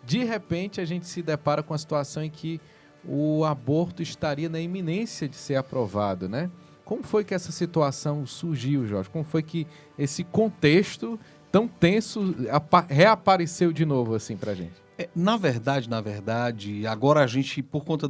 de repente a gente se depara com a situação em que o aborto estaria na iminência de ser aprovado, né? Como foi que essa situação surgiu, Jorge? Como foi que esse contexto tão tenso reapareceu de novo assim pra gente? Na verdade, agora a gente, por conta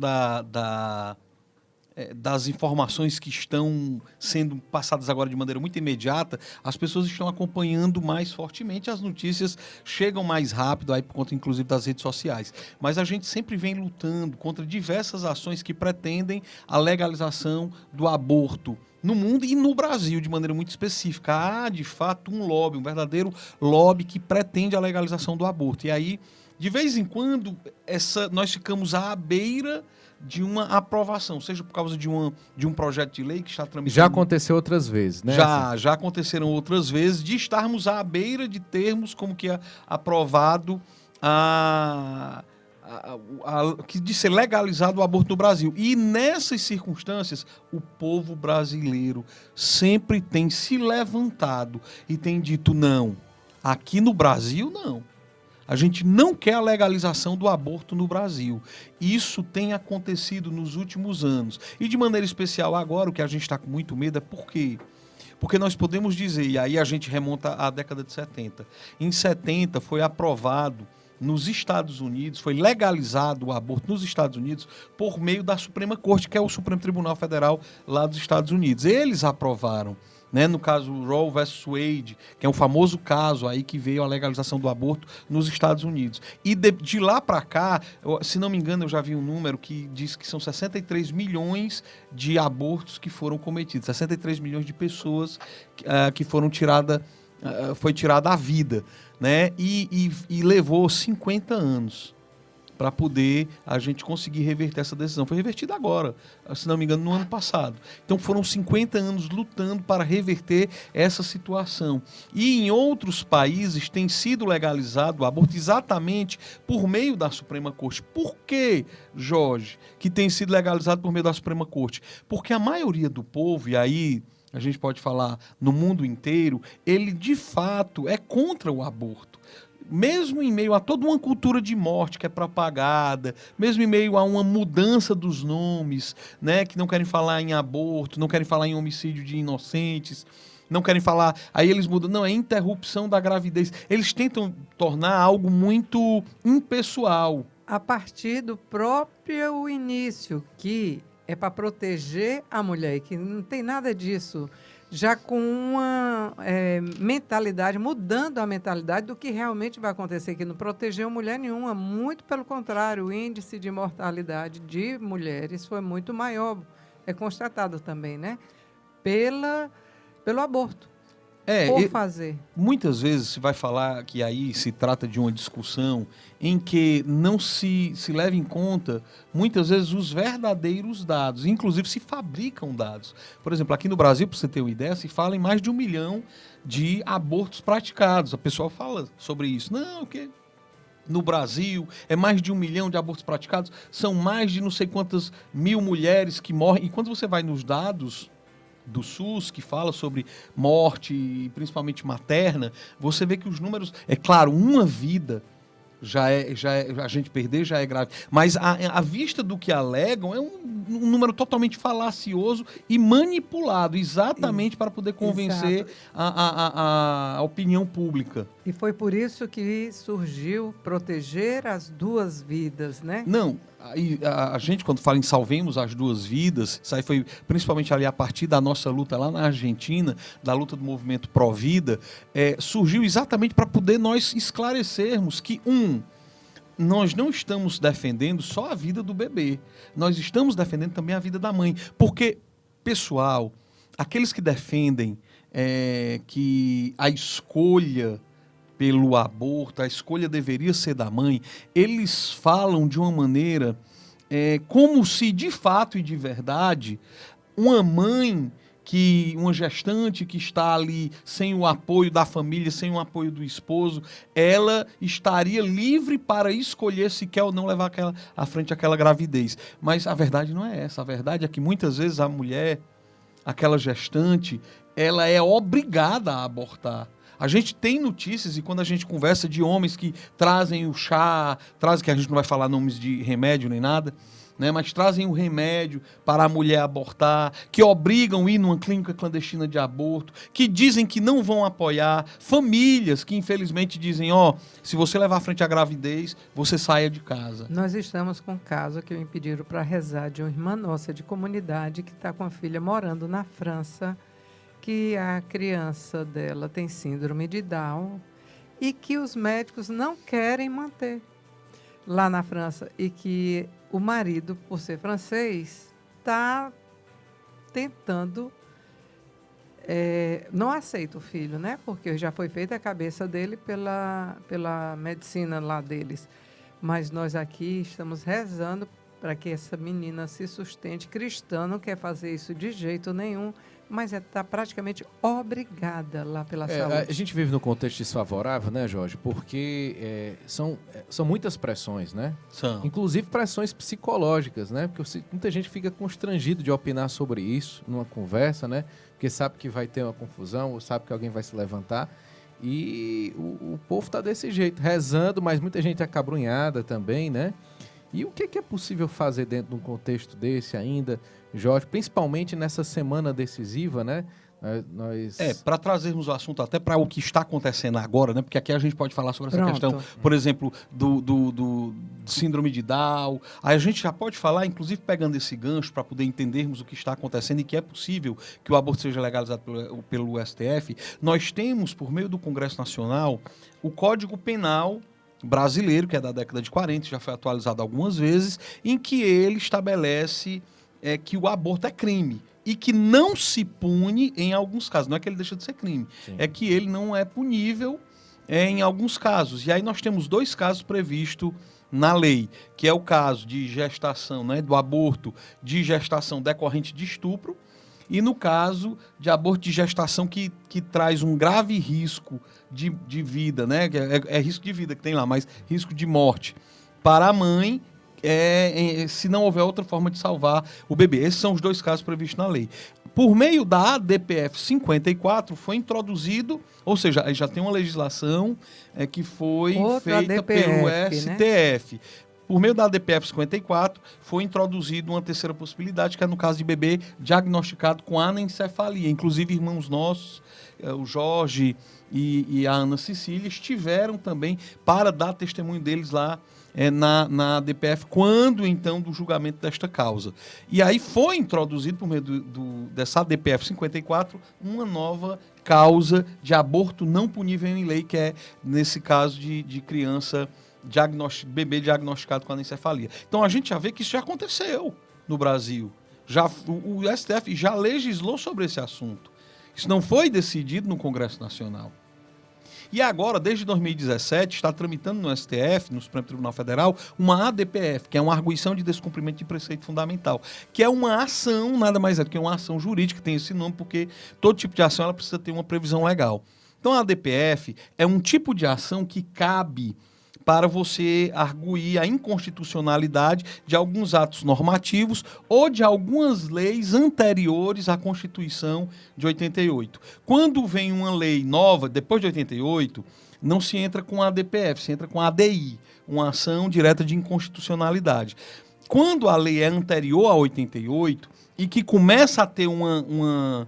das informações que estão sendo passadas agora de maneira muito imediata, as pessoas estão acompanhando mais fortemente, as notícias chegam mais rápido, aí por conta inclusive das redes sociais. Mas a gente sempre vem lutando contra diversas ações que pretendem a legalização do aborto no mundo e no Brasil de maneira muito específica. Há, de fato, um lobby, um verdadeiro lobby que pretende a legalização do aborto. E aí, de vez em quando, nós ficamos à beira de uma aprovação, seja por causa de um projeto de lei que está tramitando. Já aconteceu outras vezes, né? Já aconteceram outras vezes, de estarmos à beira de termos como que aprovado de ser legalizado o aborto no Brasil. E nessas circunstâncias, o povo brasileiro sempre tem se levantado e tem dito não. Aqui no Brasil, não. A gente não quer a legalização do aborto no Brasil. Isso tem acontecido nos últimos anos. E de maneira especial agora, o que a gente está com muito medo é por quê? Porque nós podemos dizer, e aí a gente remonta à década de 70. Em 70 foi aprovado nos Estados Unidos, foi legalizado o aborto nos Estados Unidos por meio da Suprema Corte, que é o Supremo Tribunal Federal lá dos Estados Unidos. Eles aprovaram. Né, no caso Roe vs Wade, que é um famoso caso aí que veio a legalização do aborto nos Estados Unidos. E de lá para cá, se não me engano, eu já vi um número que diz que são 63 milhões de abortos que foram cometidos, 63 milhões de pessoas que foram foi tirada a vida, né? E levou 50 anos para poder a gente conseguir reverter essa decisão. Foi revertida agora, se não me engano, no ano passado. Então foram 50 anos lutando para reverter essa situação. E em outros países tem sido legalizado o aborto exatamente por meio da Suprema Corte. Por que, Jorge, que tem sido legalizado por meio da Suprema Corte? Porque a maioria do povo, e aí a gente pode falar no mundo inteiro, ele de fato é contra o aborto. Mesmo em meio a toda uma cultura de morte que é propagada, mesmo em meio a uma mudança dos nomes, né, que não querem falar em aborto, não querem falar em homicídio de inocentes, não querem falar, aí eles mudam, não, é interrupção da gravidez. Eles tentam tornar algo muito impessoal. A partir do próprio início, que é para proteger a mulher, que não tem nada disso, já com uma mentalidade, mudando a mentalidade do que realmente vai acontecer, que não protegeu mulher nenhuma, muito pelo contrário, o índice de mortalidade de mulheres foi muito maior, é constatado também, né? Pelo aborto. Por fazer. Muitas vezes se vai falar que aí se trata de uma discussão em que não se leva em conta, muitas vezes, os verdadeiros dados. Inclusive, se fabricam dados. Por exemplo, aqui no Brasil, para você ter uma ideia, se fala em mais de 1 milhão de abortos praticados. A pessoa fala sobre isso. Não, que no Brasil é mais de 1 milhão de abortos praticados. São mais de não sei quantas mil mulheres que morrem. E quando você vai nos dados do SUS, que fala sobre morte, principalmente materna, você vê que os números... É claro, uma vida a gente perder já é grave. Mas à vista do que alegam, é um número totalmente falacioso e manipulado, exatamente para poder convencer a opinião pública. E foi por isso que surgiu proteger as duas vidas, né? Não, a gente, quando fala em salvemos as duas vidas, isso aí foi principalmente ali a partir da nossa luta lá na Argentina, da luta do movimento Pró-Vida, surgiu exatamente para poder nós esclarecermos que, nós não estamos defendendo só a vida do bebê, nós estamos defendendo também a vida da mãe. Porque, pessoal, aqueles que defendem que a escolha pelo aborto, a escolha deveria ser da mãe, eles falam de uma maneira como se de fato e de verdade uma mãe, uma gestante que está ali sem o apoio da família, sem o apoio do esposo, ela estaria livre para escolher se quer ou não levar à frente aquela gravidez. Mas a verdade não é essa. A verdade é que muitas vezes a mulher, aquela gestante, ela é obrigada a abortar. A gente tem notícias, e quando a gente conversa de homens que trazem o chá, trazem, que a gente não vai falar nomes de remédio nem nada, né, mas trazem o remédio para a mulher abortar, que obrigam a ir numa clínica clandestina de aborto, que dizem que não vão apoiar, famílias que infelizmente dizem, ó, se você levar à frente a gravidez, você saia de casa. Nós estamos com um caso que me pediram para rezar de uma irmã nossa de comunidade que está com a filha morando na França, que a criança dela tem síndrome de Down e que os médicos não querem manter lá na França e que o marido, por ser francês, está tentando, não aceita o filho, né? Porque já foi feita a cabeça dele pela medicina lá deles. Mas nós aqui estamos rezando para que essa menina se sustente cristã, não quer fazer isso de jeito nenhum, mas está praticamente obrigada lá pela saúde. A gente vive num contexto desfavorável, né, Jorge? Porque são muitas pressões, né? São. Inclusive pressões psicológicas, né? Porque muita gente fica constrangido de opinar sobre isso numa conversa, né? Porque sabe que vai ter uma confusão, ou sabe que alguém vai se levantar. E o povo está desse jeito, rezando, mas muita gente acabrunhada também, né? E o que é possível fazer dentro de um contexto desse ainda, Jorge? Principalmente nessa semana decisiva, né? Para trazermos o assunto até para o que está acontecendo agora, né? Porque aqui a gente pode falar sobre essa questão, por exemplo, do síndrome de Down. Aí a gente já pode falar, inclusive pegando esse gancho para poder entendermos o que está acontecendo e que é possível que o aborto seja legalizado pelo STF. Nós temos, por meio do Congresso Nacional, o Código Penal brasileiro, que é da década de 40, já foi atualizado algumas vezes, em que ele estabelece que o aborto é crime e que não se pune em alguns casos. Não é que ele deixa de ser crime, sim, é que ele não é punível em alguns casos. E aí nós temos 2 casos previstos na lei, que é o caso de gestação, né, do aborto de gestação decorrente de estupro, e no caso de aborto de gestação que traz um grave risco de vida, né? É risco de vida que tem lá, mas risco de morte para a mãe, se não houver outra forma de salvar o bebê. Esses são os 2 casos previstos na lei. Por meio da ADPF 54, foi introduzido, ou seja, aí já tem uma legislação que foi feita ADPF, pelo STF. Né? Por meio da ADPF 54, foi introduzida uma terceira possibilidade, que é no caso de bebê diagnosticado com anencefalia. Inclusive, irmãos nossos, o Jorge e a Ana Cecília, estiveram também para dar testemunho deles lá na ADPF, quando, então, do julgamento desta causa. E aí foi introduzido, por meio dessa ADPF 54, uma nova causa de aborto não punível em lei, que é, nesse caso, de criança bebê diagnosticado com anencefalia. Então a gente já vê que isso já aconteceu no Brasil. O STF já legislou sobre esse assunto. Isso não foi decidido no Congresso Nacional. E agora, desde 2017, está tramitando no STF, no Supremo Tribunal Federal, uma ADPF, que é uma arguição de descumprimento de preceito fundamental, que é uma ação, nada mais é do que uma ação jurídica, que tem esse nome, porque todo tipo de ação ela precisa ter uma previsão legal. Então a ADPF é um tipo de ação que cabe para você arguir a inconstitucionalidade de alguns atos normativos ou de algumas leis anteriores à Constituição de 88. Quando vem uma lei nova, depois de 88, não se entra com a ADPF, se entra com a ADI, uma ação direta de inconstitucionalidade. Quando a lei é anterior a 88 e que começa a ter uma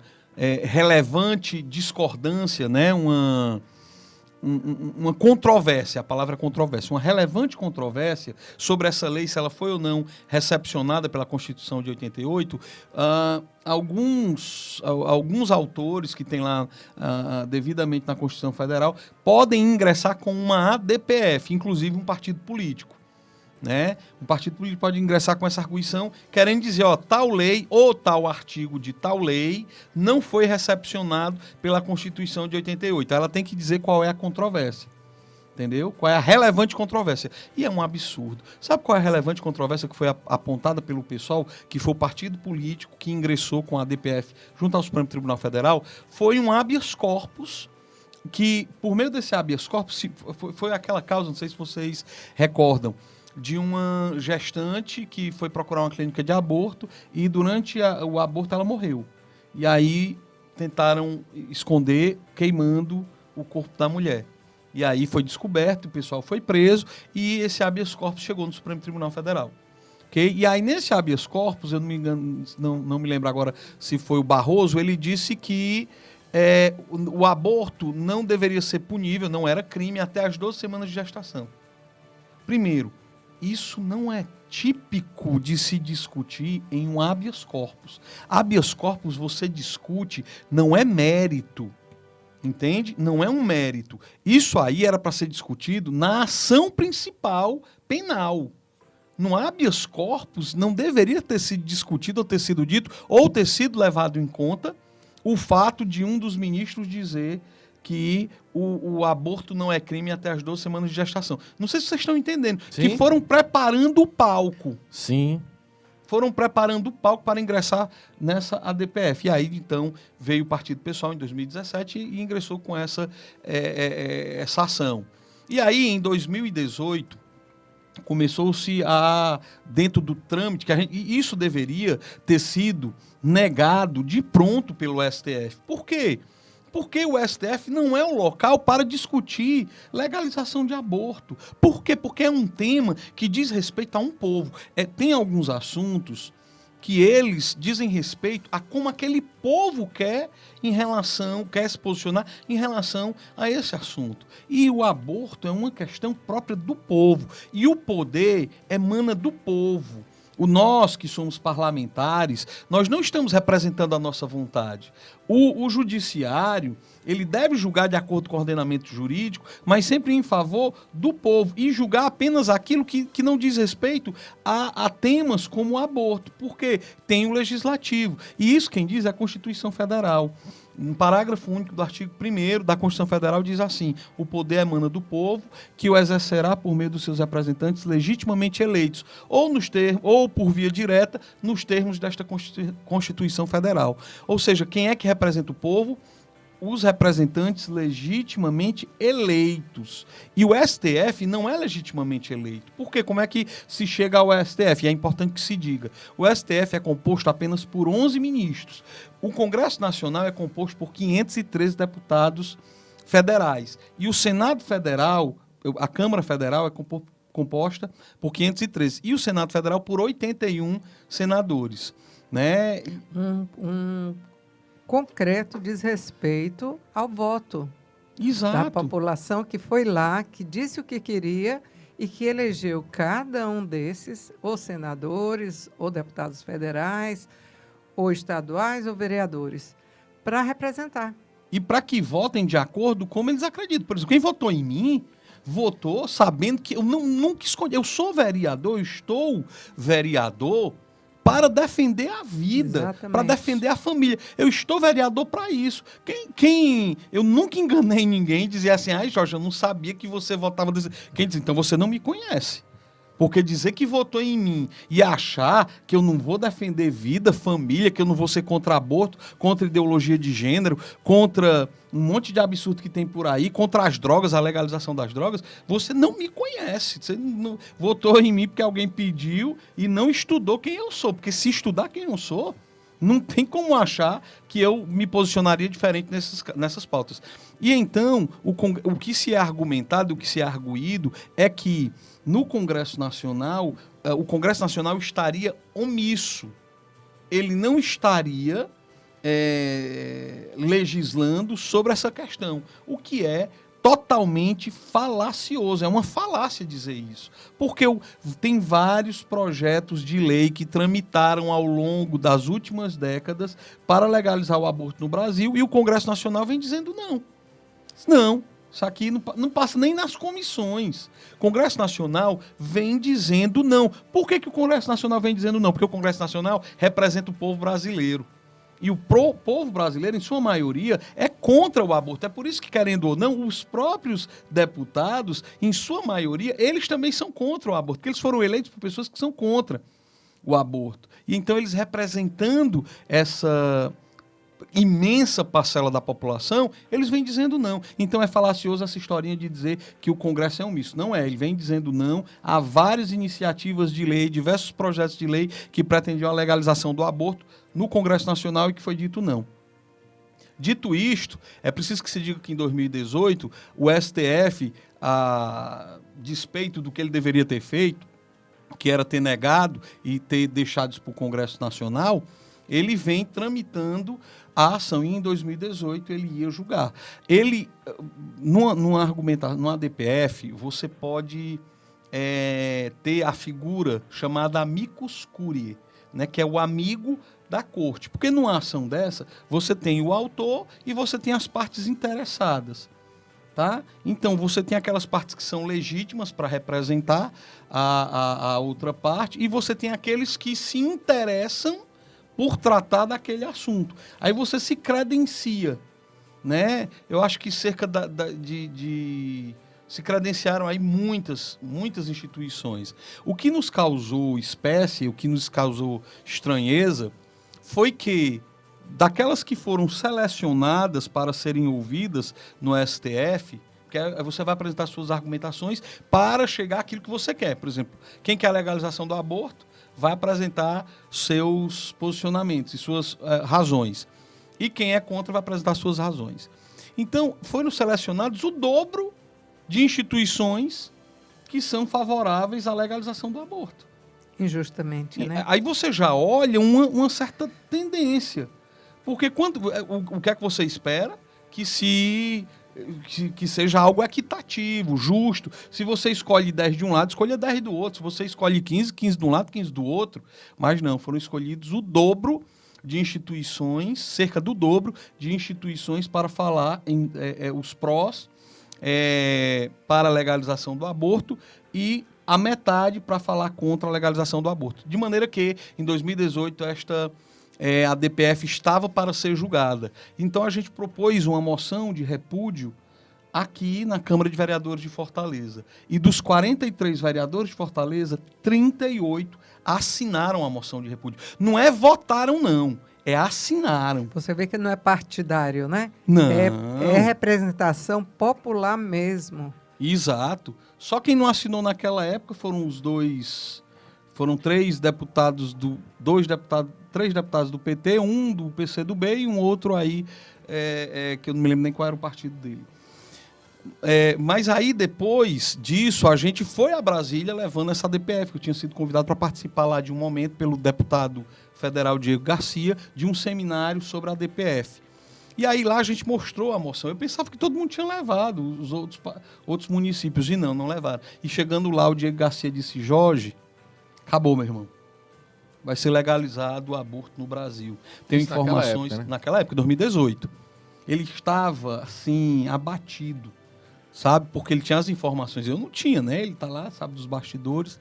relevante discordância, né, uma controvérsia, a palavra controvérsia, uma relevante controvérsia sobre essa lei, se ela foi ou não recepcionada pela Constituição de 88, alguns autores que têm lá devidamente na Constituição Federal podem ingressar com uma ADPF, inclusive um partido político. Né? Um partido político pode ingressar com essa arguição, querendo dizer, tal lei ou tal artigo de tal lei não foi recepcionado pela Constituição de 88. Ela tem que dizer qual é a controvérsia. Entendeu? Qual é a relevante controvérsia. E é um absurdo. Sabe qual é a relevante controvérsia que foi apontada pelo pessoal, que foi o partido político que ingressou com a ADPF junto ao Supremo Tribunal Federal? Foi um habeas corpus, que, por meio desse habeas corpus, foi aquela causa, não sei se vocês recordam, de uma gestante que foi procurar uma clínica de aborto e durante o aborto ela morreu. E aí tentaram esconder queimando o corpo da mulher. E aí foi descoberto, o pessoal foi preso e esse habeas corpus chegou no Supremo Tribunal Federal. Okay? E aí nesse habeas corpus, eu não me engano, não me lembro agora se foi o Barroso, ele disse que o aborto não deveria ser punível, não era crime até as 12 semanas de gestação. Primeiro, isso não é típico de se discutir em um habeas corpus. Habeas corpus você discute, não é mérito. Entende? Não é um mérito. Isso aí era para ser discutido na ação principal penal. No habeas corpus não deveria ter sido discutido ou ter sido dito ou ter sido levado em conta o fato de um dos ministros dizer que o aborto não é crime até as 12 semanas de gestação. Não sei se vocês estão entendendo. Sim. Que foram preparando o palco. Sim. Foram preparando o palco para ingressar nessa ADPF. E aí, então, veio o Partido Pessoal em 2017 e ingressou com essa ação. E aí, em 2018, começou-se dentro do trâmite, e isso deveria ter sido negado de pronto pelo STF. Por quê? Porque o STF não é um local para discutir legalização de aborto. Por quê? Porque é um tema que diz respeito a um povo. Tem alguns assuntos que eles dizem respeito a como aquele povo quer se posicionar em relação a esse assunto. E o aborto é uma questão própria do povo. E o poder emana do povo. Nós que somos parlamentares, nós não estamos representando a nossa vontade. O judiciário, ele deve julgar de acordo com o ordenamento jurídico, mas sempre em favor do povo e julgar apenas aquilo que não diz respeito a temas como o aborto, porque tem o legislativo. E isso quem diz é a Constituição Federal. No parágrafo único do artigo 1º da Constituição Federal diz assim: o poder emana do povo, que o exercerá por meio dos seus representantes legitimamente eleitos, ou por via direta, nos termos desta Constituição Federal. Ou seja, quem é que representa o povo? Os representantes legitimamente eleitos. E o STF não é legitimamente eleito. Por quê? Como é que se chega ao STF? E é importante que se diga. O STF é composto apenas por 11 ministros. O Congresso Nacional é composto por 513 deputados federais. E o Senado Federal, a Câmara Federal, é composta por 513. E o Senado Federal por 81 senadores. Né? Concreto diz respeito ao voto. Exato. Da população que foi lá, que disse o que queria e que elegeu cada um desses, ou senadores, ou deputados federais, ou estaduais, ou vereadores, para representar. E para que votem de acordo como eles acreditam. Por exemplo, quem votou em mim, votou sabendo que eu nunca escondi. Eu sou vereador, eu estou vereador para defender a vida, para defender a família. Eu estou vereador para isso. Eu nunca enganei ninguém e dizia assim: ai, Jorge, eu não sabia que você votava desse... Quem diz, então você não me conhece. Porque dizer que votou em mim e achar que eu não vou defender vida, família, que eu não vou ser contra aborto, contra ideologia de gênero, contra um monte de absurdo que tem por aí, contra as drogas, a legalização das drogas, você não me conhece. Você não votou em mim porque alguém pediu e não estudou quem eu sou. Porque se estudar quem eu sou, não tem como achar que eu me posicionaria diferente nessas pautas. E então, o que se é argumentado, o que se é arguído é que no Congresso Nacional, o Congresso Nacional estaria omisso. Ele não estaria legislando sobre essa questão, o que é totalmente falacioso. É uma falácia dizer isso. Porque tem vários projetos de lei que tramitaram ao longo das últimas décadas para legalizar o aborto no Brasil e o Congresso Nacional vem dizendo não. Não. Isso aqui não passa nem nas comissões. O Congresso Nacional vem dizendo não. Por que o Congresso Nacional vem dizendo não? Porque o Congresso Nacional representa o povo brasileiro. E o povo brasileiro, em sua maioria, é contra o aborto. É por isso que, querendo ou não, os próprios deputados, em sua maioria, eles também são contra o aborto. Porque eles foram eleitos por pessoas que são contra o aborto. E então eles representando essa imensa parcela da população, eles vêm dizendo não. Então é falacioso essa historinha de dizer que o Congresso é omisso. Não é, ele vem dizendo não a várias iniciativas de lei, diversos projetos de lei que pretendiam a legalização do aborto no Congresso Nacional e que foi dito não. Dito isto, é preciso que se diga que em 2018 o STF, a despeito do que ele deveria ter feito, que era ter negado e ter deixado isso para o Congresso Nacional, ele vem tramitando a ação e em 2018 ele ia julgar. Ele, numa DPF, você pode ter a figura chamada amicus curiae, né, que é o amigo da corte. Porque numa ação dessa, você tem o autor e você tem as partes interessadas. Tá? Então, você tem aquelas partes que são legítimas para representar a outra parte e você tem aqueles que se interessam por tratar daquele assunto. Aí você se credencia, né? Eu acho que cerca se credenciaram aí muitas instituições. O que nos causou espécie, o que nos causou estranheza, foi que daquelas que foram selecionadas para serem ouvidas no STF, que você vai apresentar suas argumentações para chegar àquilo que você quer. Por exemplo, quem quer a legalização do aborto vai apresentar seus posicionamentos e suas razões. E quem é contra vai apresentar suas razões. Então, foram selecionados o dobro de instituições que são favoráveis à legalização do aborto. Injustamente, né? Aí você já olha uma certa tendência. Porque o que é que você espera? Que seja algo equitativo, justo. Se você escolhe 10 de um lado, escolha 10 do outro. Se você escolhe 15 de um lado, 15 do outro. Mas não, foram escolhidos o dobro de instituições, cerca do dobro de instituições para falar os prós para a legalização do aborto e a metade para falar contra a legalização do aborto. De maneira que, em 2018, a DPF estava para ser julgada. Então, a gente propôs uma moção de repúdio aqui na Câmara de Vereadores de Fortaleza. E dos 43 vereadores de Fortaleza, 38 assinaram a moção de repúdio. Não é votaram, não. Assinaram. Você vê que não é partidário, né? Não. É representação popular mesmo. Exato. Só quem não assinou naquela época foram três deputados três deputados do PT, um do PCdoB e um outro aí, que eu não me lembro nem qual era o partido dele. Mas aí, depois disso, a gente foi a Brasília levando essa DPF, que eu tinha sido convidado para participar lá de um momento pelo deputado federal Diego Garcia, de um seminário sobre a DPF. E aí lá a gente mostrou a moção. Eu pensava que todo mundo tinha levado, os outros municípios, e não levaram. E chegando lá, o Diego Garcia disse: Jorge, acabou, meu irmão. Vai ser legalizado o aborto no Brasil. Tenho informações... Naquela época, 2018. Ele estava, assim, abatido, sabe? Porque ele tinha as informações. Eu não tinha, né? Ele está lá, sabe, dos bastidores.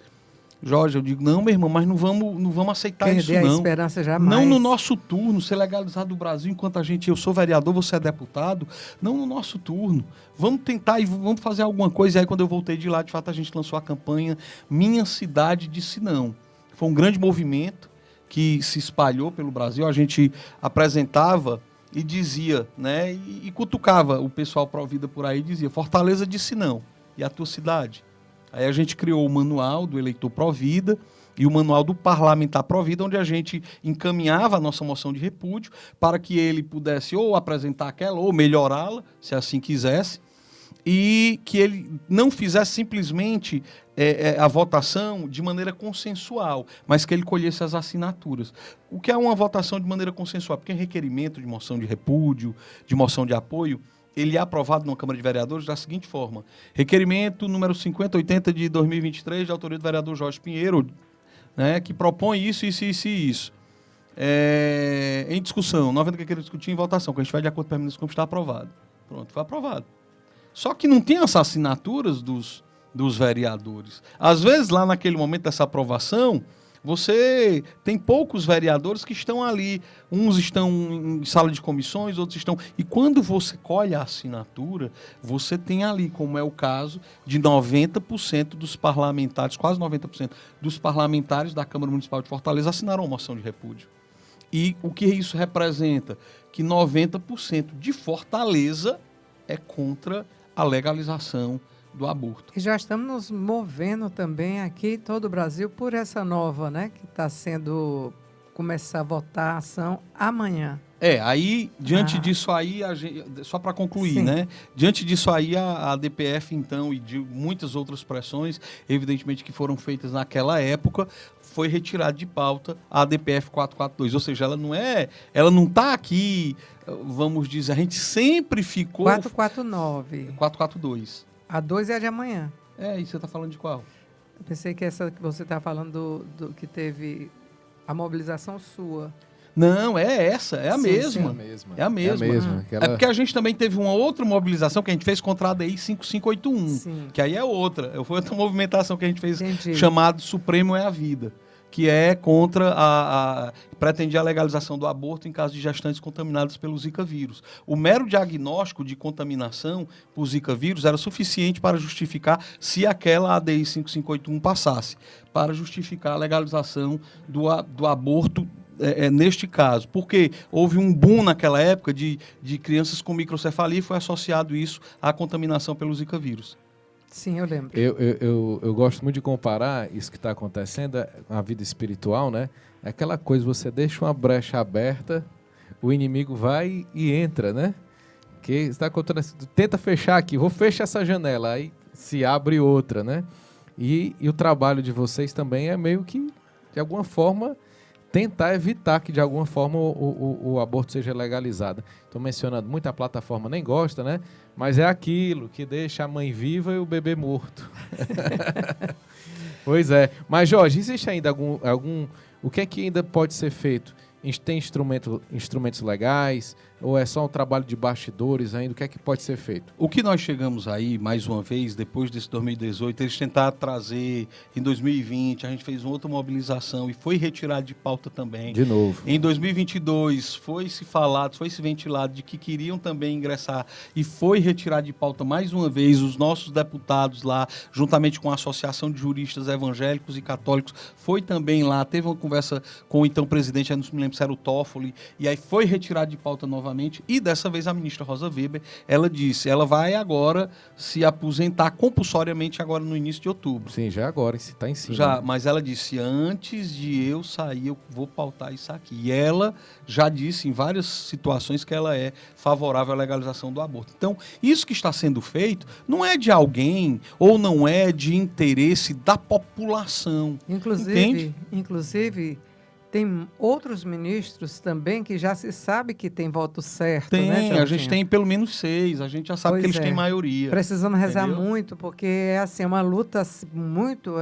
Jorge, eu digo, não, meu irmão, mas não vamos aceitar isso, não. Perder a esperança jamais. Não no nosso turno, ser legalizado no Brasil, enquanto eu sou vereador, você é deputado. Não no nosso turno. Vamos tentar e vamos fazer alguma coisa. E aí, quando eu voltei de lá, de fato, a gente lançou a campanha Minha Cidade Disse Não. Foi um grande movimento que se espalhou pelo Brasil. A gente apresentava e dizia, né, e cutucava o pessoal pró-vida por aí e dizia: Fortaleza disse não. E a tua cidade? Aí a gente criou o manual do eleitor pró-vida e o manual do parlamentar pró-vida, onde a gente encaminhava a nossa moção de repúdio para que ele pudesse ou apresentar aquela ou melhorá-la, se assim quisesse, e que ele não fizesse simplesmente a votação de maneira consensual, mas que ele colhesse as assinaturas. O que é uma votação de maneira consensual? Porque requerimento de moção de repúdio, de moção de apoio, ele é aprovado na Câmara de Vereadores da seguinte forma: requerimento número 5080 de 2023, de autoria do vereador Jorge Pinheiro, né, que propõe isso. Em discussão, não havendo que queira discutir, em votação, que a gente vai de acordo com o ministro como está aprovado. Pronto, foi aprovado. Só que não tem as assinaturas dos vereadores. Às vezes, lá naquele momento dessa aprovação, você tem poucos vereadores que estão ali. Uns estão em sala de comissões, outros estão... E quando você colhe a assinatura, você tem ali, como é o caso, de 90% dos parlamentares, quase 90% dos parlamentares da Câmara Municipal de Fortaleza assinaram a moção de repúdio. E o que isso representa? Que 90% de Fortaleza é contra a legalização do aborto. E já estamos nos movendo também aqui, todo o Brasil, por essa nova, né, que está sendo começar a votação amanhã. Aí, diante disso aí, só para concluir, Sim. né? Diante disso aí, a DPF, então, e de muitas outras pressões, evidentemente que foram feitas naquela época, foi retirada de pauta a DPF 442. Ou seja, ela não está aqui, vamos dizer, a gente sempre ficou... 449. 442. A 2 é a de amanhã. E você está falando de qual? Eu pensei que essa que você está falando do que teve a mobilização sua. Não, é essa, é a Sim, mesma. sim. É a mesma. Aquela... É porque a gente também teve uma outra mobilização que a gente fez contra a ADI 5581, Sim. que aí é outra. Foi outra movimentação que a gente fez, Entendi. chamado Supremo é a Vida, que é contra pretendia a legalização do aborto em caso de gestantes contaminadas pelo Zika vírus. O mero diagnóstico de contaminação por Zika vírus era suficiente para justificar se aquela ADI 5581 passasse, para justificar a legalização do aborto neste caso, porque houve um boom naquela época de crianças com microcefalia e foi associado isso à contaminação pelo Zika vírus. Sim, eu lembro. Eu gosto muito de comparar isso que está acontecendo com a vida espiritual, né? É aquela coisa, você deixa uma brecha aberta, o inimigo vai e entra, né? Que está acontecendo, tenta fechar aqui, vou fechar essa janela, aí se abre outra, né? E o trabalho de vocês também é meio que, de alguma forma, tentar evitar que, de alguma forma, o aborto seja legalizado. Estou mencionando muito, a plataforma nem gosta, né? Mas é aquilo que deixa a mãe viva e o bebê morto. Pois é. Mas, Jorge, existe ainda algum... O que é que ainda pode ser feito? Tem instrumentos legais? Ou é só um trabalho de bastidores ainda? O que é que pode ser feito? O que nós chegamos aí, mais uma vez, depois desse 2018, eles tentaram trazer, em 2020, a gente fez uma outra mobilização e foi retirado de pauta também. De novo. Em 2022, foi-se falado, foi-se ventilado de que queriam também ingressar e foi retirado de pauta mais uma vez. Os nossos deputados lá, juntamente com a Associação de Juristas Evangélicos e Católicos, foi também lá, teve uma conversa com o então presidente, eu não me lembro se era o Toffoli, e aí foi retirado de pauta novamente. E dessa vez a ministra Rosa Weber, ela disse, ela vai agora se aposentar compulsoriamente agora no início de outubro. Sim, já agora, está em cima. Já, mas ela disse, antes de eu sair, eu vou pautar isso aqui. E ela já disse em várias situações que ela é favorável à legalização do aborto. Então, isso que está sendo feito não é de alguém ou não é de interesse da população. Inclusive, tem outros ministros também que já se sabe que tem voto certo, né, Jorginho? A gente tem pelo menos 6, a gente já sabe que eles têm maioria. Precisamos rezar entendeu? muito, porque é assim, uma luta muito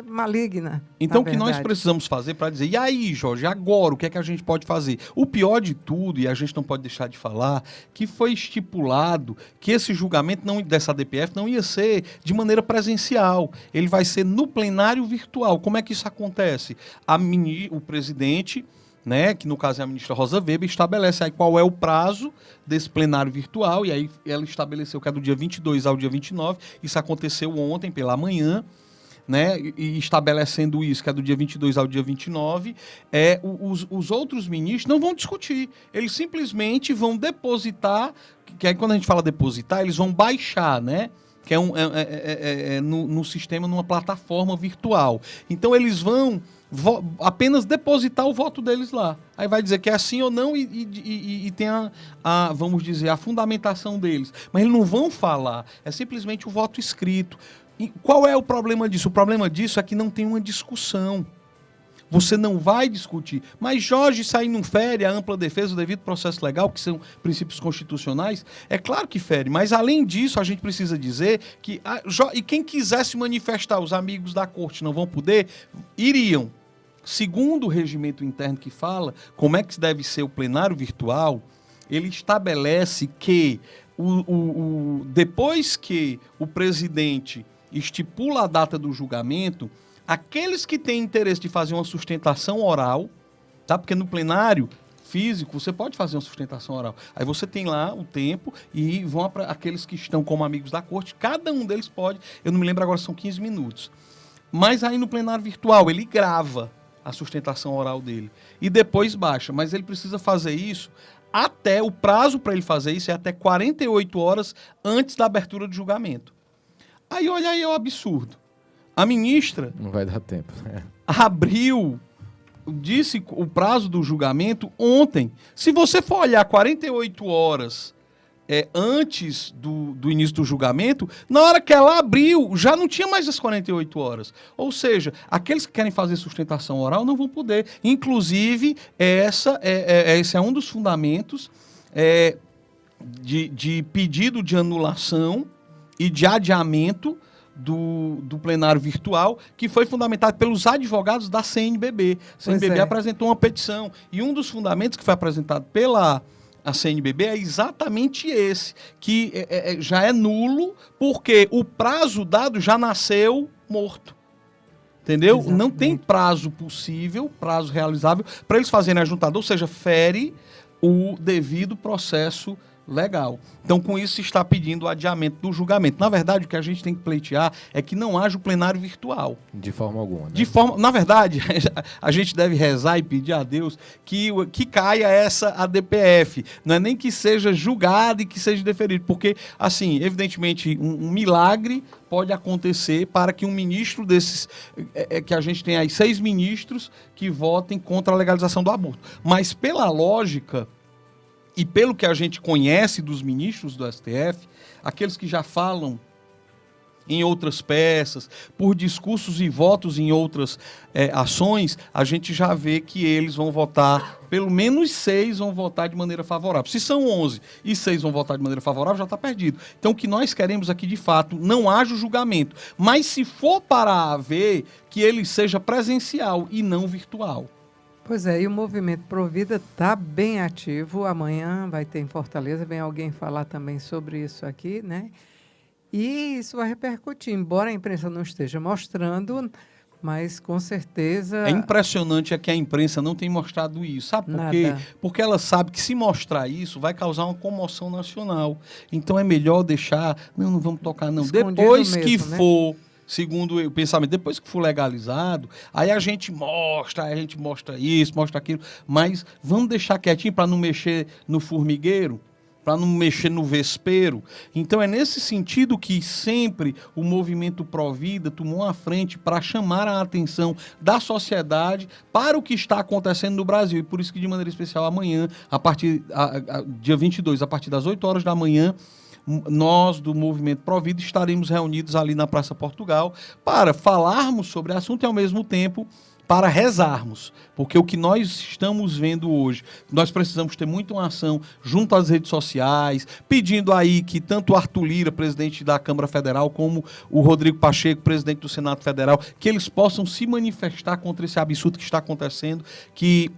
maligna. Então, o que nós precisamos fazer para dizer, e aí, Jorge, agora, o que é que a gente pode fazer? O pior de tudo, e a gente não pode deixar de falar, que foi estipulado que esse julgamento dessa DPF não ia ser de maneira presencial, ele vai ser no plenário virtual. Como é que isso acontece? O presidente, né, que no caso é a ministra Rosa Weber, estabelece aí qual é o prazo desse plenário virtual, e aí ela estabeleceu que é do dia 22 ao dia 29, isso aconteceu ontem pela manhã, né, e estabelecendo isso, que é do dia 22 ao dia 29, os outros ministros não vão discutir, eles simplesmente vão depositar, que aí quando a gente fala depositar, eles vão baixar, né, que é no sistema, numa plataforma virtual. Então eles vão apenas depositar o voto deles lá. Aí vai dizer que é sim ou não e tem vamos dizer, a fundamentação deles. Mas eles não vão falar, é simplesmente o voto escrito. E qual é o problema disso? O problema disso é que não tem uma discussão. Você não vai discutir. Mas, Jorge, isso aí não fere a ampla defesa do devido processo legal, que são princípios constitucionais? É claro que fere, mas além disso, a gente precisa dizer que... E quem quisesse manifestar, os amigos da corte não vão poder, iriam. Segundo o regimento interno que fala como é que deve ser o plenário virtual, ele estabelece que depois que o presidente estipula a data do julgamento, aqueles que têm interesse de fazer uma sustentação oral, tá? Porque no plenário físico você pode fazer uma sustentação oral. Aí você tem lá o tempo e vão aqueles que estão como amigos da corte, cada um deles pode, eu não me lembro agora, são 15 minutos. Mas aí no plenário virtual ele grava a sustentação oral dele e depois baixa, mas ele precisa fazer isso até, o prazo para ele fazer isso é até 48 horas antes da abertura do julgamento. Aí olha aí o absurdo. A ministra... Não vai dar tempo. Abriu disse o prazo do julgamento ontem. Se você for olhar 48 horas antes do início do julgamento, na hora que ela abriu, já não tinha mais as 48 horas. Ou seja, aqueles que querem fazer sustentação oral não vão poder. Inclusive, esse é um dos fundamentos de pedido de anulação e de adiamento do plenário virtual, que foi fundamentado pelos advogados da CNBB. A CNBB apresentou uma petição. E um dos fundamentos que foi apresentado pela CNBB é exatamente esse, que já é nulo, porque o prazo dado já nasceu morto. Entendeu? Exatamente. Não tem prazo possível, prazo realizável, para eles fazerem a juntada, ou seja, fere o devido processo legal. Então, com isso, se está pedindo o adiamento do julgamento. Na verdade, o que a gente tem que pleitear é que não haja o plenário virtual. De forma alguma. Né? Na verdade, a gente deve rezar e pedir a Deus que caia essa ADPF. Não é nem que seja julgado e que seja deferido. Porque, assim, evidentemente, um milagre pode acontecer para que um ministro desses... que a gente tem aí 6 ministros que votem contra a legalização do aborto. Mas, pela lógica... E pelo que a gente conhece dos ministros do STF, aqueles que já falam em outras peças, por discursos e votos em outras ações, a gente já vê que eles vão votar, pelo menos 6 vão votar de maneira favorável. Se são 11 e 6 vão votar de maneira favorável, já está perdido. Então, o que nós queremos aqui, de fato, não haja o julgamento. Mas se for para haver, que ele seja presencial e não virtual. Pois é, e o Movimento Provida está bem ativo. Amanhã vai ter em Fortaleza, vem alguém falar também sobre isso aqui, né? E isso vai repercutir, embora a imprensa não esteja mostrando, mas com certeza... É impressionante que a imprensa não tem mostrado isso. Sabe por quê? Porque ela sabe que se mostrar isso vai causar uma comoção nacional. Então é melhor deixar... Não vamos tocar não. Escondido Depois mesmo, que né? for... Segundo o pensamento, depois que for legalizado, aí a gente mostra isso, mostra aquilo, mas vamos deixar quietinho para não mexer no formigueiro, para não mexer no vespeiro. Então é nesse sentido que sempre o movimento Provida tomou a frente para chamar a atenção da sociedade para o que está acontecendo no Brasil. E por isso que, de maneira especial, amanhã, dia 22, a partir das 8 horas da manhã, nós, do Movimento Provida, estaremos reunidos ali na Praça Portugal para falarmos sobre o assunto e, ao mesmo tempo, para rezarmos. Porque o que nós estamos vendo hoje, nós precisamos ter muito uma ação junto às redes sociais, pedindo aí que tanto o Arthur Lira, presidente da Câmara Federal, como o Rodrigo Pacheco, presidente do Senado Federal, que eles possam se manifestar contra esse absurdo que está acontecendo, que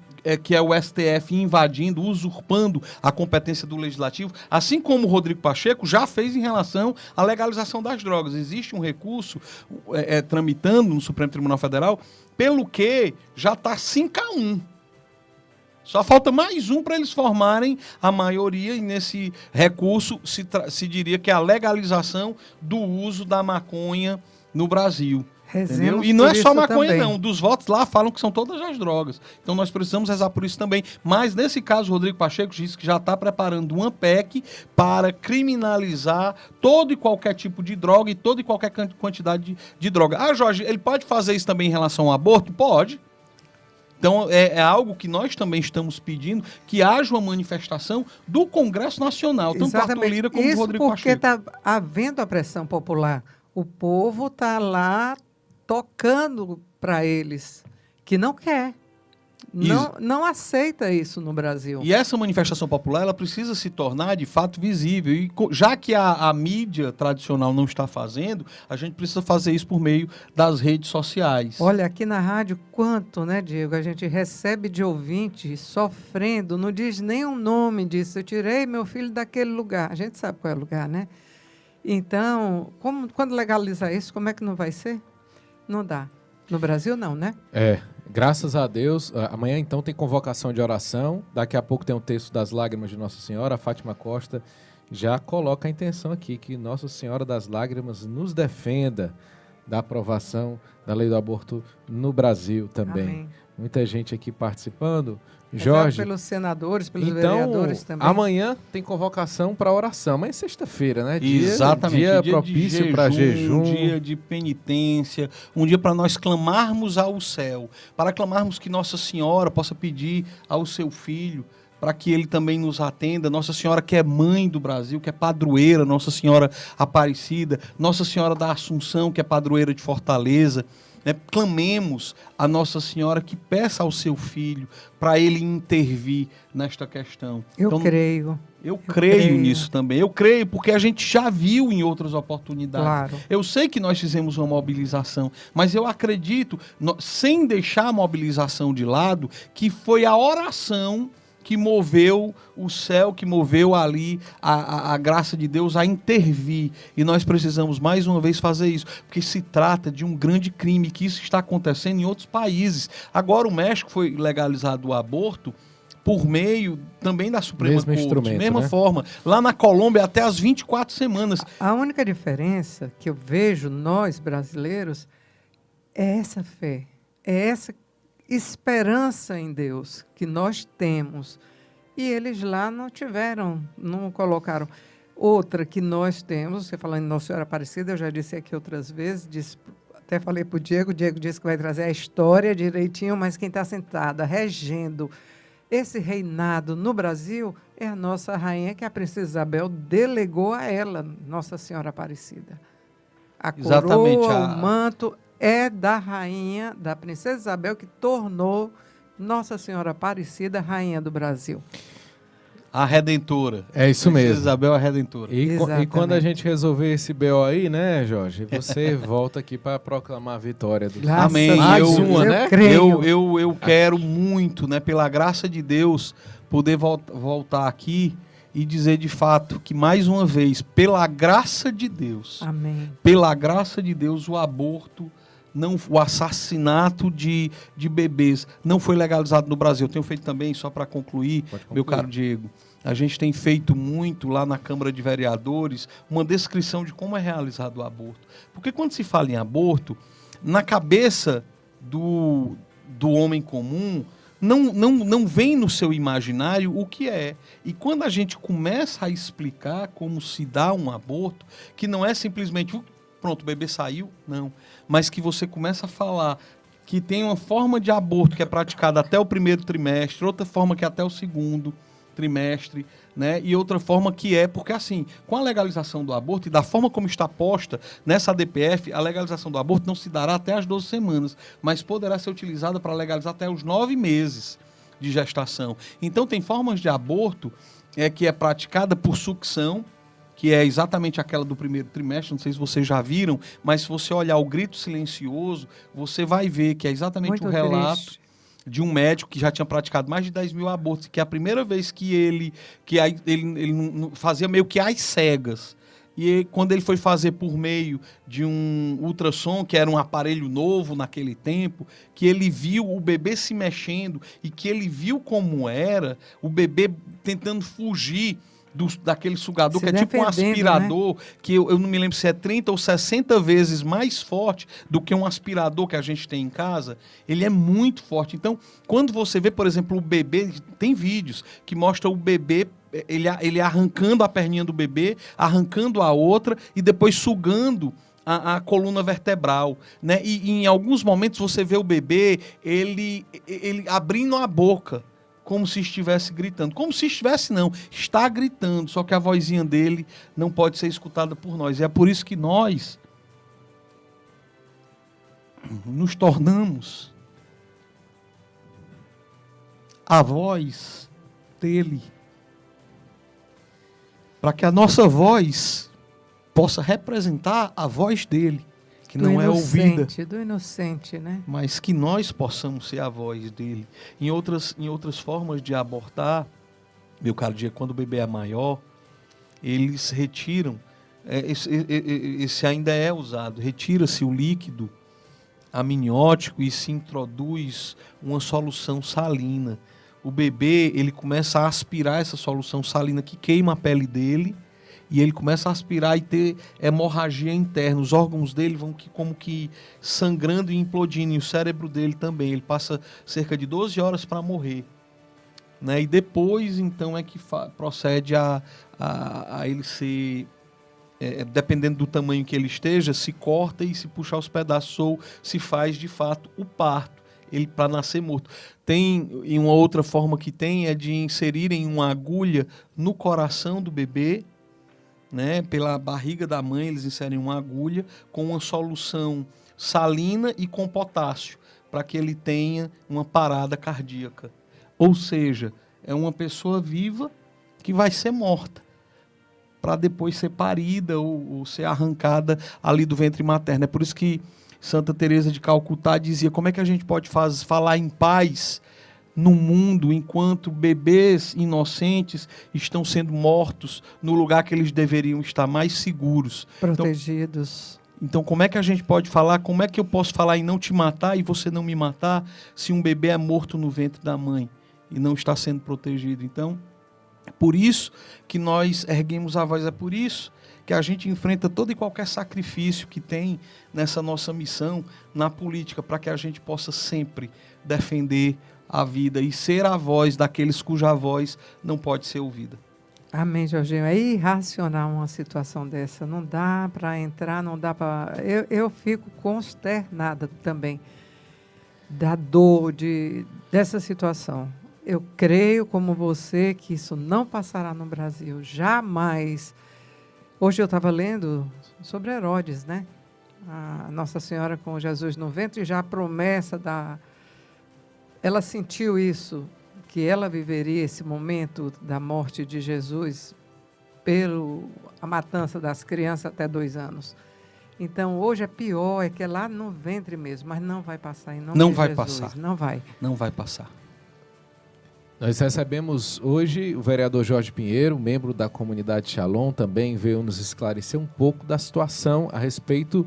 é o STF invadindo, usurpando a competência do Legislativo, assim como o Rodrigo Pacheco já fez em relação à legalização das drogas. Existe um recurso tramitando no Supremo Tribunal Federal, pelo que já está 5-1. Só falta mais um para eles formarem a maioria, e nesse recurso se diria que é a legalização do uso da maconha no Brasil. Entendeu? E não é só maconha, também. Não. Dos votos lá falam que são todas as drogas. Então nós precisamos rezar por isso também. Mas nesse caso, o Rodrigo Pacheco disse que já está preparando uma PEC para criminalizar todo e qualquer tipo de droga e toda e qualquer quantidade de droga. Ah, Jorge, ele pode fazer isso também em relação ao aborto? Pode. Então, é algo que nós também estamos pedindo, que haja uma manifestação do Congresso Nacional, tanto o Arthur Lira como o Rodrigo Pacheco. Isso porque está havendo a pressão popular. O povo está lá tocando para eles, que não quer. Não aceita isso no Brasil. E essa manifestação popular, ela precisa se tornar de fato visível. E já que a mídia tradicional não está fazendo, a gente precisa fazer isso por meio das redes sociais. Olha, aqui na rádio, quanto, né, Diego? A gente recebe de ouvinte sofrendo, não diz nem o nome disso. Eu tirei meu filho daquele lugar. A gente sabe qual é o lugar, né? Então, quando legalizar isso, como é que não vai ser? Não dá. No Brasil, não, né? Graças a Deus. Amanhã, então, tem convocação de oração. Daqui a pouco tem um texto das lágrimas de Nossa Senhora. A Fátima Costa já coloca a intenção aqui, que Nossa Senhora das Lágrimas nos defenda da aprovação da lei do aborto no Brasil também. Amém. Muita gente aqui participando. Rezar Jorge, pelos senadores, pelos então, vereadores também. amanhã tem convocação para oração. Amanhã é sexta-feira, né? Exatamente. Dia propício para jejum. Um dia de penitência, um dia para nós clamarmos ao céu, para clamarmos que Nossa Senhora possa pedir ao seu filho, para que ele também nos atenda. Nossa Senhora que é mãe do Brasil, que é padroeira, Nossa Senhora Aparecida, Nossa Senhora da Assunção, que é padroeira de Fortaleza. Né? Clamemos a Nossa Senhora que peça ao seu filho para ele intervir nesta questão. Eu creio. Eu creio nisso também. Eu creio porque a gente já viu em outras oportunidades. Claro. Eu sei que nós fizemos uma mobilização, mas eu acredito, sem deixar a mobilização de lado, que foi a oração que moveu o céu, que moveu ali a graça de Deus a intervir. E nós precisamos mais uma vez fazer isso, porque se trata de um grande crime, que isso está acontecendo em outros países. Agora o México foi legalizado o aborto por meio também da Suprema Corte. Mesma forma. Lá na Colômbia, até as 24 semanas. A única diferença que eu vejo, nós brasileiros, é essa fé, é essa esperança em Deus que nós temos. E eles lá não tiveram, não colocaram. Outra que nós temos, você falando em Nossa Senhora Aparecida, eu já disse aqui outras vezes, até falei para o Diego disse que vai trazer a história direitinho, mas quem está sentada, regendo esse reinado no Brasil é a nossa rainha, que a princesa Isabel delegou a ela, Nossa Senhora Aparecida. A coroa, o manto é da rainha, da princesa Isabel, que tornou Nossa Senhora Aparecida rainha do Brasil. A Redentora. É isso mesmo. Princesa Isabel, a Redentora. E quando a gente resolver esse BO aí, né, Jorge? Você volta aqui para proclamar a vitória do Amém. Mais uma, né? Eu quero muito, né, pela graça de Deus, poder voltar aqui e dizer de fato que, mais uma vez, pela graça de Deus, amém, pela graça de Deus, o aborto, o assassinato de bebês não foi legalizado no Brasil. Eu tenho feito também, só para concluir, meu caro Diego, a gente tem feito muito lá na Câmara de Vereadores uma descrição de como é realizado o aborto. Porque quando se fala em aborto, na cabeça do homem comum, não vem no seu imaginário o que é. E quando a gente começa a explicar como se dá um aborto, que não é simplesmente, pronto, o bebê saiu, não. Mas que você começa a falar que tem uma forma de aborto que é praticada até o primeiro trimestre, outra forma que é até o segundo trimestre, né? E outra forma que é, porque assim, com a legalização do aborto e da forma como está posta nessa ADPF, a legalização do aborto não se dará até as 12 semanas, mas poderá ser utilizada para legalizar até os 9 meses de gestação. Então tem formas de aborto que é praticada por sucção, que é exatamente aquela do primeiro trimestre, não sei se vocês já viram, mas se você olhar o grito silencioso, você vai ver que é exatamente um relato de um médico que já tinha praticado mais de 10 mil abortos, que é a primeira vez que ele fazia meio que às cegas. E quando ele foi fazer por meio de um ultrassom, que era um aparelho novo naquele tempo, que ele viu o bebê se mexendo e que ele viu como era o bebê tentando fugir daquele sugador, que é tipo um aspirador, né? Que eu não me lembro se é 30 ou 60 vezes mais forte do que um aspirador que a gente tem em casa. Ele é muito forte. Então, quando você vê, por exemplo, o bebê, tem vídeos que mostram o bebê, ele arrancando a perninha do bebê, arrancando a outra e depois sugando a coluna vertebral, né? E em alguns momentos você vê o bebê, ele abrindo a boca, como se estivesse gritando. Como se estivesse, não. Está gritando, só que a vozinha dele não pode ser escutada por nós. E é por isso que nós nos tornamos a voz dele. Para que a nossa voz possa representar a voz dele, que não é ouvida. Do inocente, né? Mas que nós possamos ser a voz dele. Em outras formas de abortar, meu caro Diego, quando o bebê é maior, eles retiram, esse ainda é usado, retira-se o líquido amniótico e se introduz uma solução salina. O bebê, ele começa a aspirar essa solução salina que queima a pele dele, e ele começa a aspirar e ter hemorragia interna. Os órgãos dele vão como que sangrando e implodindo, e o cérebro dele também. Ele passa cerca de 12 horas para morrer. Né? E depois, então, é que procede a ele ser, dependendo do tamanho que ele esteja, se corta e se puxa aos pedaços, ou se faz, de fato, o parto, ele para nascer morto. E uma outra forma que tem é de inserirem uma agulha no coração do bebê, né? Pela barriga da mãe, eles inserem uma agulha com uma solução salina e com potássio, para que ele tenha uma parada cardíaca. Ou seja, é uma pessoa viva que vai ser morta, para depois ser parida ou ser arrancada ali do ventre materno. É por isso que Santa Teresa de Calcutá dizia: como é que a gente pode falar em paz no mundo enquanto bebês inocentes estão sendo mortos no lugar que eles deveriam estar mais seguros, protegidos? Então, como é que a gente pode falar, como é que eu posso falar em não te matar e você não me matar, se um bebê é morto no ventre da mãe e não está sendo protegido? Então, é por isso que nós erguemos a voz, é por isso que a gente enfrenta todo e qualquer sacrifício que tem nessa nossa missão na política, para que a gente possa sempre defender a vida e ser a voz daqueles cuja voz não pode ser ouvida. Amém, Jorginho. É irracional uma situação dessa. Não dá para entrar, não dá para... Eu fico consternada também da dor dessa situação. Eu creio, como você, que isso não passará no Brasil. Jamais. Hoje eu estava lendo sobre Herodes, né? A Nossa Senhora com Jesus no ventre, já a promessa da... Ela sentiu isso, que ela viveria esse momento da morte de Jesus a matança das crianças até 2 anos. Então, hoje é pior, é que é lá no ventre mesmo, mas não vai passar em nome de Jesus. Não vai passar. Não vai. Não vai passar. Nós recebemos hoje o vereador Jorge Pinheiro, membro da comunidade Shalom, também veio nos esclarecer um pouco da situação a respeito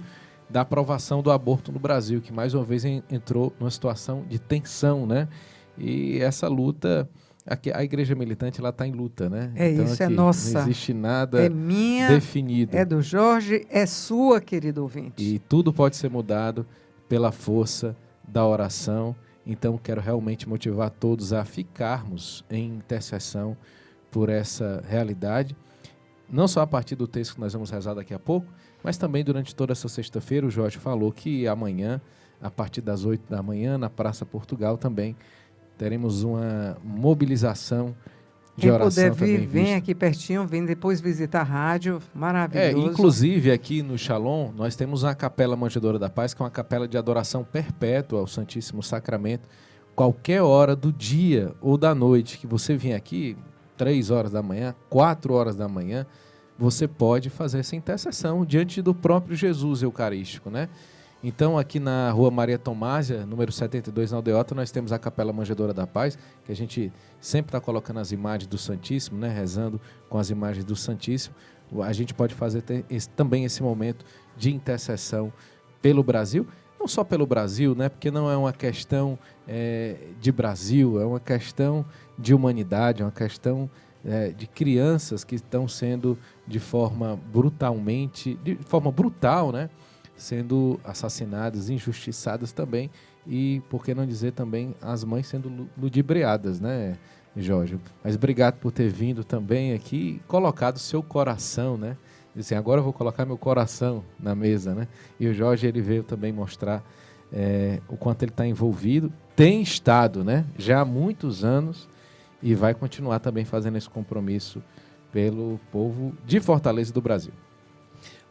da aprovação do aborto no Brasil, que mais uma vez entrou numa situação de tensão, né? E essa luta, aqui, a igreja militante, ela está em luta, né? Então, isso, aqui, é nossa. Não existe nada definido. É do Jorge, é sua, querido ouvinte. E tudo pode ser mudado pela força da oração. Então, quero realmente motivar todos a ficarmos em intercessão por essa realidade. Não só a partir do texto que nós vamos rezar daqui a pouco, mas também durante toda essa sexta-feira. O Jorge falou que amanhã, a partir das 8 da manhã, na Praça Portugal também, teremos uma mobilização de oração. Quem puder vir, vem aqui pertinho, vem depois visitar a rádio, maravilhoso. Inclusive aqui no Shalom, nós temos a Capela Manjedoura da Paz, que é uma capela de adoração perpétua ao Santíssimo Sacramento. Qualquer hora do dia ou da noite que você vier aqui, 3 horas da manhã, 4 horas da manhã, você pode fazer essa intercessão diante do próprio Jesus Eucarístico, né? Então, aqui na Rua Maria Tomásia, número 72, na Aldeota, nós temos a Capela Manjedoura da Paz, que a gente sempre está colocando as imagens do Santíssimo, né? Rezando com as imagens do Santíssimo. A gente pode fazer também esse momento de intercessão pelo Brasil, não só pelo Brasil, né? Porque não é uma questão de Brasil, é uma questão de humanidade, é uma questão de crianças que estão sendo de forma brutal, né? Sendo assassinadas, injustiçadas também, e, por que não dizer também, as mães sendo ludibriadas, né, Jorge? Mas obrigado por ter vindo também aqui e colocado o seu coração, né? Assim, agora eu vou colocar meu coração na mesa, né? E o Jorge, ele veio também mostrar o quanto ele está envolvido, tem estado, né, já há muitos anos, e vai continuar também fazendo esse compromisso pelo povo de Fortaleza e do Brasil.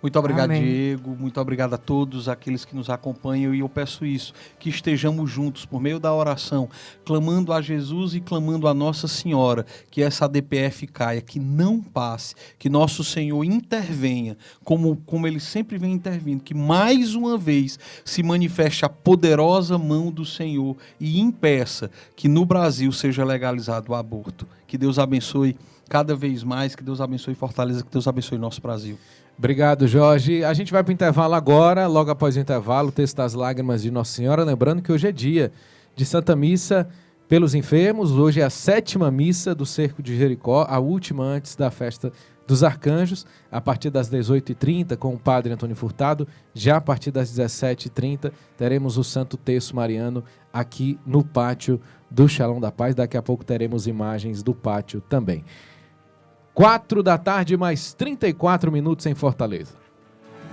Muito obrigado, Amém. Diego. Muito obrigado a todos aqueles que nos acompanham. E eu peço isso, que estejamos juntos por meio da oração, clamando a Jesus e clamando a Nossa Senhora, que essa ADPF caia, que não passe, que nosso Senhor intervenha, como Ele sempre vem intervindo, que mais uma vez se manifeste a poderosa mão do Senhor e impeça que no Brasil seja legalizado o aborto. Que Deus abençoe cada vez mais, que Deus abençoe Fortaleza, que Deus abençoe nosso Brasil. Obrigado, Jorge. A gente vai para o intervalo agora, logo após o intervalo, o texto das lágrimas de Nossa Senhora. Lembrando que hoje é dia de Santa Missa pelos enfermos. Hoje é a 7ª missa do Cerco de Jericó, a última antes da festa dos Arcanjos, a partir das 18h30, com o Padre Antônio Furtado. Já a partir das 17h30, teremos o Santo Terço Mariano aqui no pátio do Shalom da Paz. Daqui a pouco teremos imagens do pátio também. 4 da tarde, mais 34 minutos em Fortaleza.